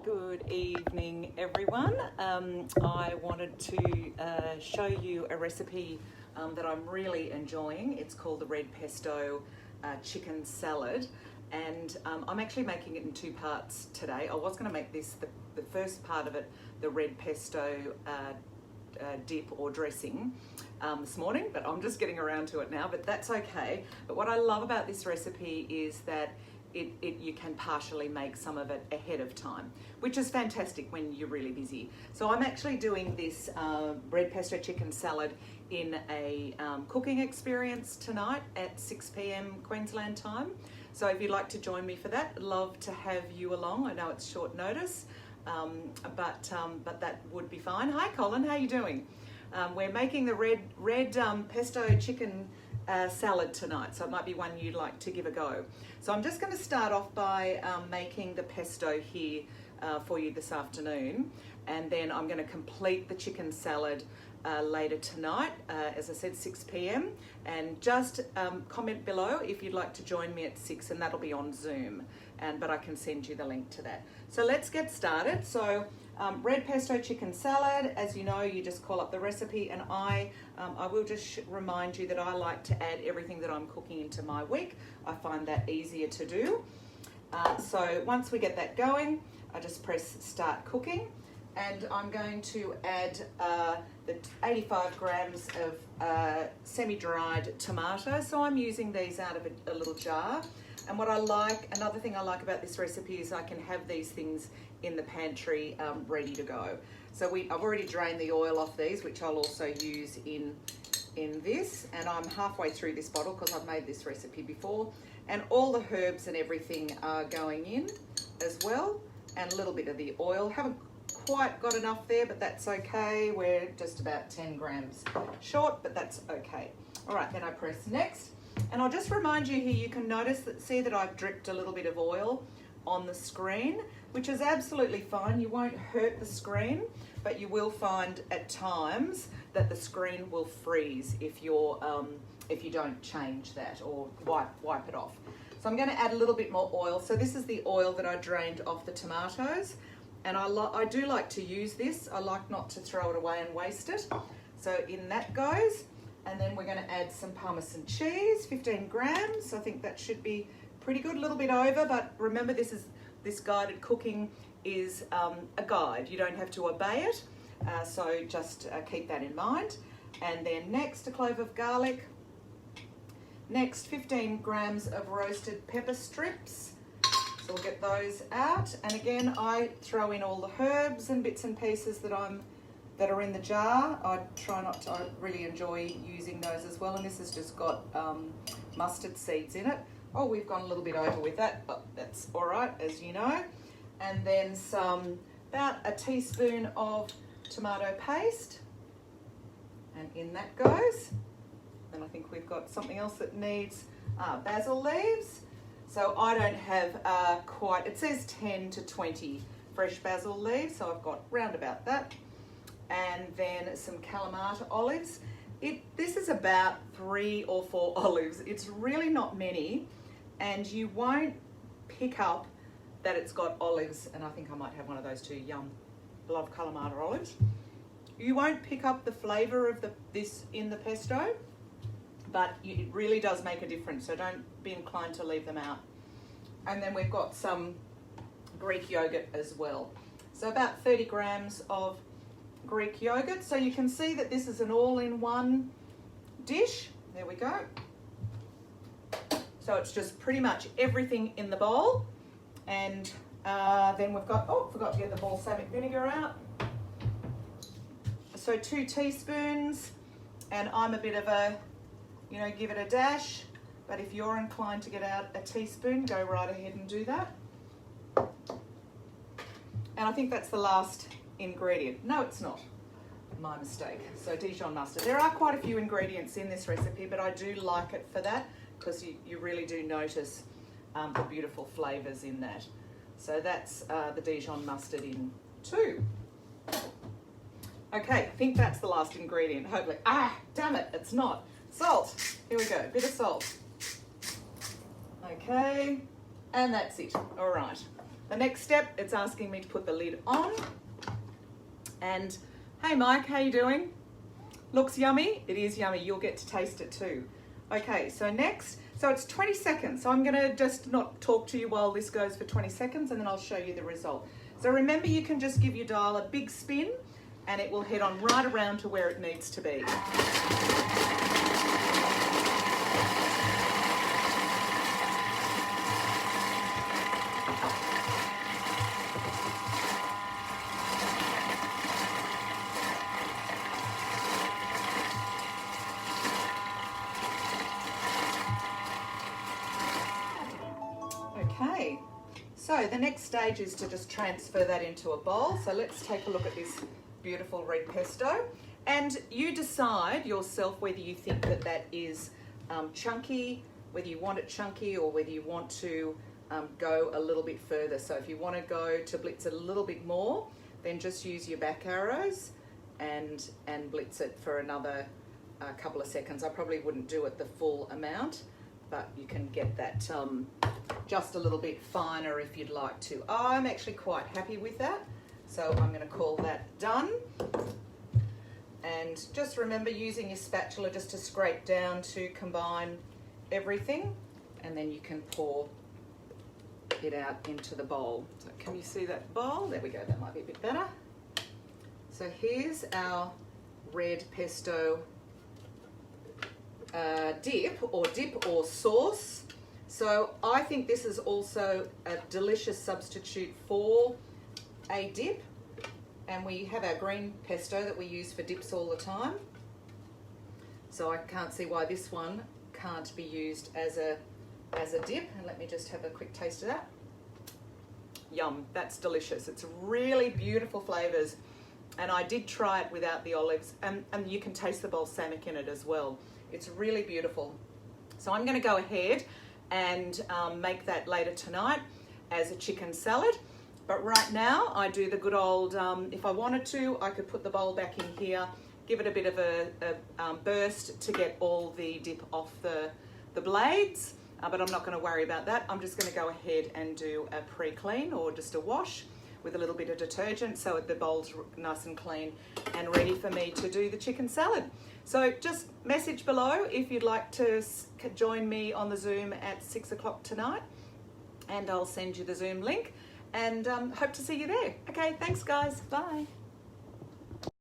Good evening, everyone. I wanted to show you a recipe that I'm really enjoying. It's called the red pesto chicken salad, and I'm actually making it in two parts today. I was going to make this, the first part of it, the red pesto dip or dressing this morning, but I'm just getting around to it now, but that's okay. But what I love about this recipe is that you can partially make some of it ahead of time, which is fantastic when you're really busy. So I'm actually doing this red pesto chicken salad in a cooking experience tonight at 6 p.m. Queensland time. So if you'd like to join me for that, I'd love to have you along. I know it's short notice, but that would be fine. Hi Colin, how you doing? We're making the red pesto chicken salad tonight, so it might be one you'd like to give a go. So I'm just going to start off by making the pesto here for you this afternoon, and then I'm going to complete the chicken salad later tonight, as I said, 6 p.m. and just comment below if you'd like to join me at 6, and that'll be on Zoom, but I can send you the link to that. So let's get started. So red pesto chicken salad, as you know, you just call up the recipe, and I will just remind you that I like to add everything that I'm cooking into my week. I find that easier to do. So once we get that going, I just press start cooking, and I'm going to add the 85 grams of semi-dried tomatoes. So I'm using these out of a little jar. And what I like, another thing I like about this recipe is I can have these things in the pantry ready to go. So I've already drained the oil off these, which I'll also use in this, and I'm halfway through this bottle because I've made this recipe before, and all the herbs and everything are going in as well, and a little bit of the oil. Haven't quite got enough there, but that's okay. We're just about 10 grams short, but that's okay. All right, then I press next, and I'll just remind you here, you can notice see that I've dripped a little bit of oil on the screen, which is absolutely fine. You won't hurt the screen, but you will find at times that the screen will freeze if you don't change that or wipe it off. So I'm going to add a little bit more oil. So this is the oil that I drained off the tomatoes, and I do like to use this. I like not to throw it away and waste it. So in that goes, and then we're going to add some Parmesan cheese, 15 grams. I think that should be pretty good, a little bit over, but remember this guided cooking is a guide. You don't have to obey it, so just keep that in mind. And then next, a clove of garlic. Next, 15 grams of roasted pepper strips. So we'll get those out. And again, I throw in all the herbs and bits and pieces that are in the jar. I try not to, I really enjoy using those as well. And this has just got mustard seeds in it. Oh, we've gone a little bit over with that, but that's all right, as you know. And then about a teaspoon of tomato paste, and in that goes. And I think we've got something else that needs basil leaves. So I don't have quite, it says 10 to 20 fresh basil leaves, so I've got round about that. And then some Kalamata olives. This is about 3 or 4 olives. It's really not many, and you won't pick up that it's got olives, and I think I might have one of those too. Yum, love Kalamata olives. You won't pick up the flavour of this in the pesto, but it really does make a difference, so don't be inclined to leave them out. And then we've got some Greek yogurt as well. So about 30 grams of Greek yogurt. So you can see that this is an all-in-one dish. There we go. So it's just pretty much everything in the bowl. And then we've got, oh, forgot to get the balsamic vinegar out. So 2 teaspoons, and I'm a bit of a, give it a dash, but if you're inclined to get out a teaspoon, go right ahead and do that. And I think that's the last ingredient. No, it's not. My mistake. So Dijon mustard. There are quite a few ingredients in this recipe, but I do like it for that because you really do notice the beautiful flavours in that. So that's the Dijon mustard in 2. Okay, I think that's the last ingredient, hopefully. Damn it, it's not. Salt. Here we go, bit of salt. Okay, and that's it. All right. The next step, it's asking me to put the lid on. And hey Mike, how you doing? Looks yummy? It is yummy. You'll get to taste it too. Okay, so next, so it's 20 seconds. So I'm gonna just not talk to you while this goes for 20 seconds and then I'll show you the result. So remember, you can just give your dial a big spin and it will head on right around to where it needs to be. Okay, so the next stage is to just transfer that into a bowl. So let's take a look at this beautiful red pesto. And you decide yourself whether you think that that is chunky, whether you want it chunky or whether you want to go a little bit further. So if you want to go to blitz it a little bit more, then just use your back arrows and blitz it for another couple of seconds. I probably wouldn't do it the full amount, but you can get that just a little bit finer if you'd like to. I'm actually quite happy with that, so I'm going to call that done. And just remember using your spatula just to scrape down to combine everything, and then you can pour it out into the bowl. So can you see that bowl? There we go, that might be a bit better. So here's our red pesto dip or sauce. So I think this is also a delicious substitute for a dip, and we have our green pesto that we use for dips all the time. So I can't see why this one can't be used as a dip. And let me just have a quick taste of that. Yum, that's delicious. It's really beautiful flavors. And I did try it without the olives, and you can taste the balsamic in it as well. It's really beautiful. So I'm going to go ahead and make that later tonight as a chicken salad. But right now I do the good old, if I wanted to, I could put the bowl back in here, give it a bit of a burst to get all the dip off the blades, but I'm not going to worry about that. I'm just going to go ahead and do a pre-clean or just a wash with a little bit of detergent so the bowl's nice and clean and ready for me to do the chicken salad. So just message below if you'd like to join me on the Zoom at 6 o'clock tonight, and I'll send you the Zoom link, and hope to see you there. Okay, thanks guys, bye.